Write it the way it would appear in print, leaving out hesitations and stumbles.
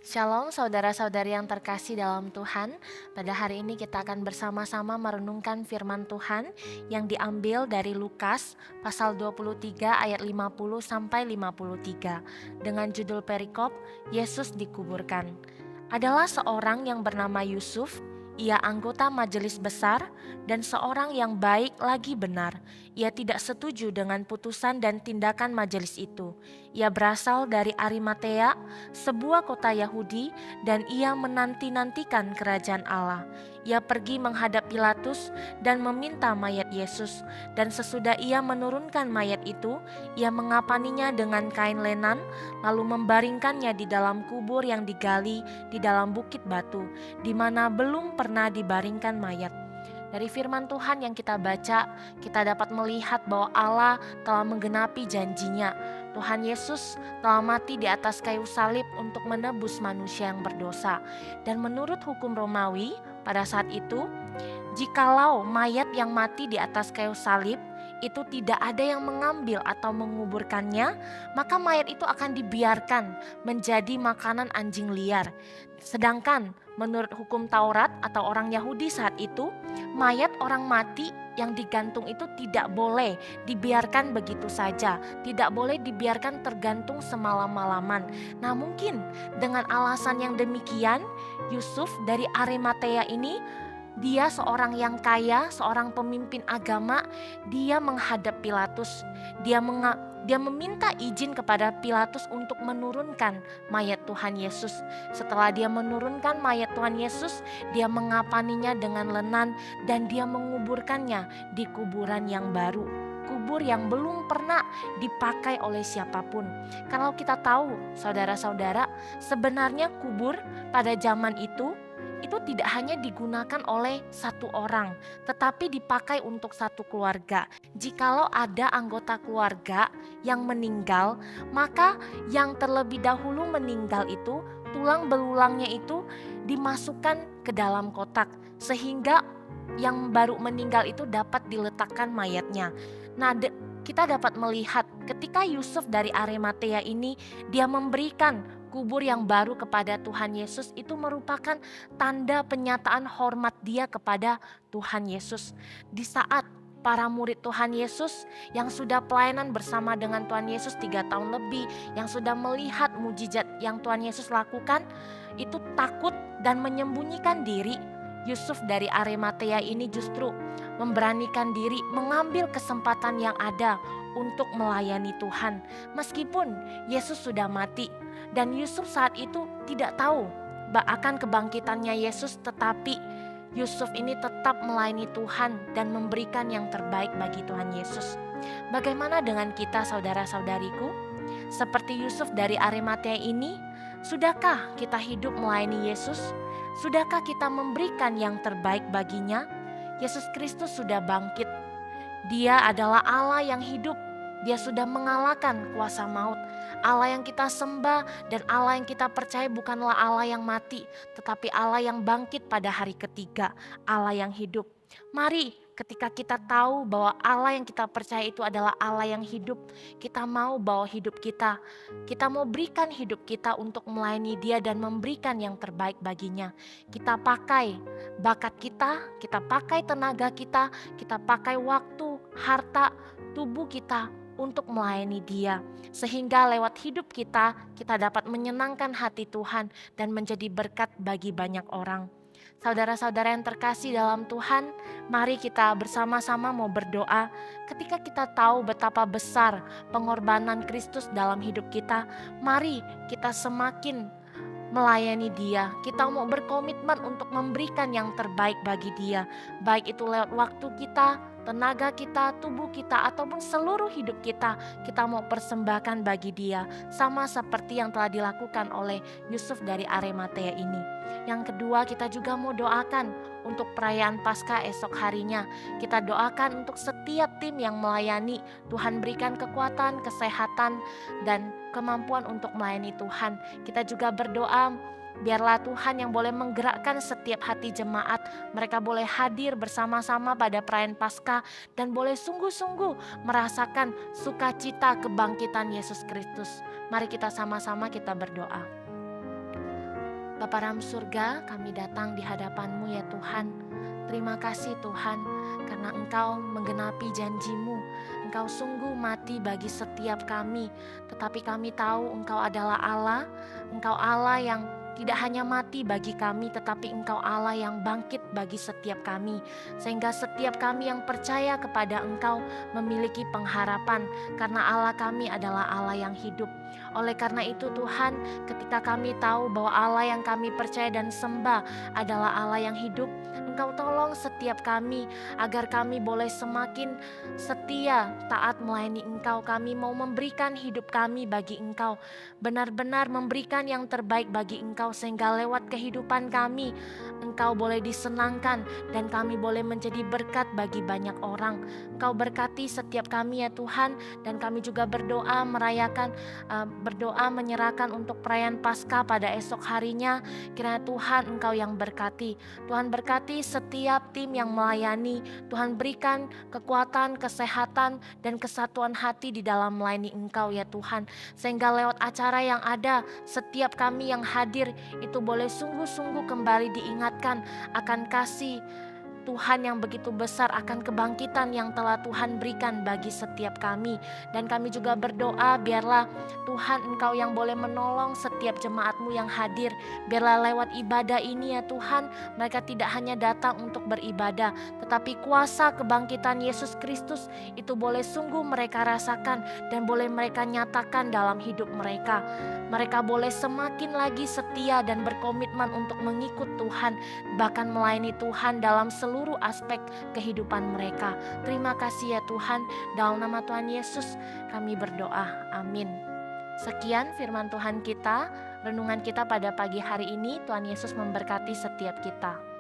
Shalom saudara-saudari yang terkasih dalam Tuhan. Pada hari ini kita akan bersama-sama merenungkan firman Tuhan yang diambil dari Lukas pasal 23 ayat 50 sampai 53 dengan judul perikop Yesus dikuburkan. Adalah seorang yang bernama Yusuf. Ia anggota majelis besar dan seorang yang baik lagi benar. Ia tidak setuju dengan putusan dan tindakan majelis itu. Ia berasal dari Arimatea, sebuah kota Yahudi, dan ia menanti-nantikan kerajaan Allah. Ia pergi menghadap Pilatus dan meminta mayat Yesus, dan sesudah ia menurunkan mayat itu, ia mengapaninya dengan kain lenan, lalu membaringkannya di dalam kubur yang digali di dalam bukit batu, di mana belum pernah dibaringkan mayat. Dari firman Tuhan yang kita baca, kita dapat melihat bahwa Allah telah menggenapi janjinya. Tuhan Yesus telah mati di atas kayu salib untuk menebus manusia yang berdosa. Dan menurut hukum Romawi, pada saat itu, jikalau mayat yang mati di atas kayu salib itu tidak ada yang mengambil atau menguburkannya, maka mayat itu akan dibiarkan menjadi makanan anjing liar. Sedangkan menurut hukum Taurat atau orang Yahudi saat itu, mayat orang mati yang digantung itu tidak boleh dibiarkan begitu saja, tidak boleh dibiarkan tergantung semalam-malaman. Nah, mungkin dengan alasan yang demikian, Yusuf dari Arimatea ini, dia seorang yang kaya, seorang pemimpin agama, dia menghadap Pilatus. Dia meminta izin kepada Pilatus untuk menurunkan mayat Tuhan Yesus. Setelah dia menurunkan mayat Tuhan Yesus, dia mengapaninya dengan lenan dan dia menguburkannya di kuburan yang baru. Kubur yang belum pernah dipakai oleh siapapun. Kalau kita tahu, saudara-saudara, sebenarnya kubur pada zaman itu tidak hanya digunakan oleh satu orang, tetapi dipakai untuk satu keluarga. Jikalau ada anggota keluarga yang meninggal, maka yang terlebih dahulu meninggal itu, tulang belulangnya itu dimasukkan ke dalam kotak, sehingga yang baru meninggal itu dapat diletakkan mayatnya. Nah, kita dapat melihat ketika Yusuf dari Arimatea ini, dia memberikan kubur yang baru kepada Tuhan Yesus, itu merupakan tanda penyataan hormat dia kepada Tuhan Yesus. Di saat para murid Tuhan Yesus yang sudah pelayanan bersama dengan Tuhan Yesus 3 tahun lebih, yang sudah melihat mujizat yang Tuhan Yesus lakukan, itu takut dan menyembunyikan diri. Yusuf dari Arimatea ini justru memberanikan diri mengambil kesempatan yang ada untuk melayani Tuhan. Meskipun Yesus sudah mati dan Yusuf saat itu tidak tahu akan kebangkitannya Yesus, tetapi Yusuf ini tetap melayani Tuhan dan memberikan yang terbaik bagi Tuhan Yesus. Bagaimana dengan kita, saudara-saudariku? Seperti Yusuf dari Arimatea ini, sudahkah kita hidup melayani Yesus? Sudahkah kita memberikan yang terbaik baginya? Yesus Kristus sudah bangkit. Dia adalah Allah yang hidup. Dia sudah mengalahkan kuasa maut. Allah yang kita sembah dan Allah yang kita percaya bukanlah Allah yang mati, tetapi Allah yang bangkit pada hari ketiga, Allah yang hidup. Mari ketika kita tahu bahwa Allah yang kita percaya itu adalah Allah yang hidup, kita mau bawa hidup kita mau berikan hidup kita untuk melayani Dia dan memberikan yang terbaik baginya. Kita pakai bakat kita pakai tenaga kita pakai waktu, harta, tubuh kita untuk melayani Dia, sehingga lewat hidup kita dapat menyenangkan hati Tuhan dan menjadi berkat bagi banyak orang. Saudara-saudara yang terkasih dalam Tuhan, mari kita bersama-sama mau berdoa. Ketika kita tahu betapa besar pengorbanan Kristus dalam hidup kita, mari kita semakin melayani Dia. Kita mau berkomitmen untuk memberikan yang terbaik bagi Dia, baik itu lewat waktu kita, tenaga kita, tubuh kita, ataupun seluruh hidup kita mau persembahkan bagi Dia, sama seperti yang telah dilakukan oleh Yusuf dari Arimatea ini. Yang kedua, kita juga mau doakan untuk perayaan Paskah esok harinya. Kita doakan untuk setiap tim yang melayani, Tuhan berikan kekuatan, kesehatan, dan kemampuan untuk melayani Tuhan. Kita juga berdoa, biarlah Tuhan yang boleh menggerakkan setiap hati jemaat. Mereka boleh hadir bersama-sama pada perayaan Paskah dan boleh sungguh-sungguh merasakan sukacita kebangkitan Yesus Kristus. Mari kita sama-sama kita berdoa. Bapa dalam surga, kami datang di hadapan-Mu ya Tuhan. Terima kasih Tuhan, karena Engkau menggenapi janji-Mu. Engkau sungguh mati bagi setiap kami, tetapi kami tahu Engkau adalah Allah. Engkau Allah yang tidak hanya mati bagi kami, tetapi Engkau Allah yang bangkit bagi setiap kami. Sehingga setiap kami yang percaya kepada Engkau memiliki pengharapan, karena Allah kami adalah Allah yang hidup. Oleh karena itu Tuhan, ketika kami tahu bahwa Allah yang kami percaya dan sembah adalah Allah yang hidup, Engkau tolong setiap kami agar kami boleh semakin setia, taat melayani Engkau. Kami mau memberikan hidup kami bagi Engkau, benar-benar memberikan yang terbaik bagi Engkau, sehingga lewat kehidupan kami Engkau boleh disenangkan dan kami boleh menjadi berkat bagi banyak orang. Engkau berkati setiap kami ya Tuhan, dan kami juga berdoa menyerahkan untuk perayaan Paskah pada esok harinya. Kiranya Tuhan Engkau yang berkati. Tuhan berkati setiap tim yang melayani. Tuhan berikan kekuatan, kesehatan, dan kesatuan hati di dalam melayani Engkau ya Tuhan. Sehingga lewat acara yang ada, setiap kami yang hadir itu boleh sungguh-sungguh kembali diingatkan akan kasih Tuhan yang begitu besar, akan kebangkitan yang telah Tuhan berikan bagi setiap kami. Dan kami juga berdoa, biarlah Tuhan Engkau yang boleh menolong setiap jemaat-Mu yang hadir. Biarlah lewat ibadah ini ya Tuhan, mereka tidak hanya datang untuk beribadah, tetapi kuasa kebangkitan Yesus Kristus itu boleh sungguh mereka rasakan dan boleh mereka nyatakan dalam hidup mereka. Mereka boleh semakin lagi setia dan berkomitmen untuk mengikut Tuhan, bahkan melayani Tuhan dalam seluruh aspek kehidupan mereka. Terima kasih ya Tuhan, dalam nama Tuhan Yesus kami berdoa, amin. Sekian firman Tuhan kita, renungan kita pada pagi hari ini. Tuhan Yesus memberkati setiap kita.